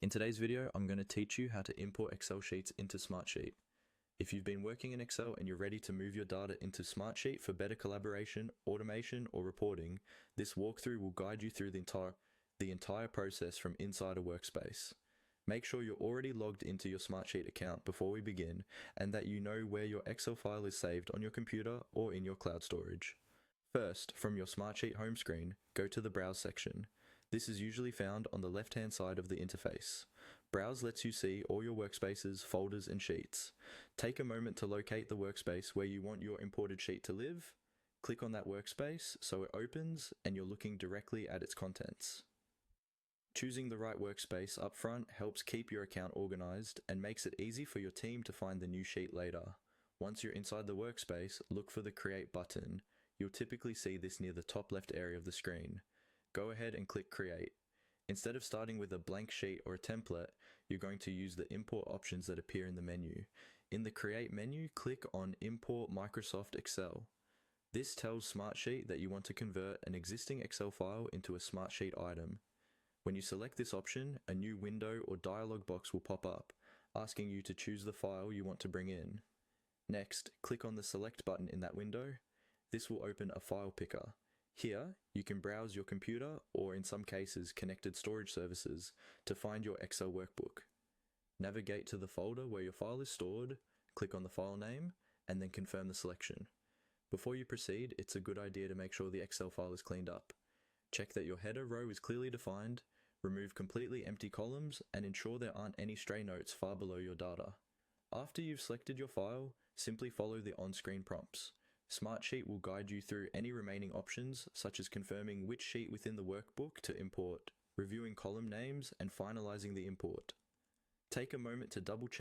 In today's video, I'm going to teach you how to import Excel sheets into Smartsheet. If you've been working in Excel and you're ready to move your data into Smartsheet for better collaboration, automation, or reporting, this walkthrough will guide you through the entire process from inside a workspace. Make sure you're already logged into your Smartsheet account before we begin, and that you know where your Excel file is saved on your computer or in your cloud storage. First, from your Smartsheet home screen, go to the Browse section. This is usually found on the left-hand side of the interface. Browse lets you see all your workspaces, folders, and sheets. Take a moment to locate the workspace where you want your imported sheet to live. Click on that workspace so it opens and you're looking directly at its contents. Choosing the right workspace up front helps keep your account organized and makes it easy for your team to find the new sheet later. Once you're inside the workspace, look for the Create button. You'll typically see this near the top left area of the screen. Go ahead and click Create. Instead of starting with a blank sheet or a template, you're going to use the import options that appear in the menu. In the Create menu, click on Import Microsoft Excel. This tells Smartsheet that you want to convert an existing Excel file into a Smartsheet item. When you select this option, a new window or dialog box will pop up, asking you to choose the file you want to bring in. Next, click on the Select button in that window. This will open a file picker. Here, you can browse your computer or in some cases connected storage services to find your Excel workbook. Navigate to the folder where your file is stored, click on the file name, and then confirm the selection. Before you proceed, it's a good idea to make sure the Excel file is cleaned up. Check that your header row is clearly defined, remove completely empty columns, and ensure there aren't any stray notes far below your data. After you've selected your file, simply follow the on-screen prompts. Smartsheet will guide you through any remaining options, such as confirming which sheet within the workbook to import, reviewing column names, and finalizing the import. Take a moment to double check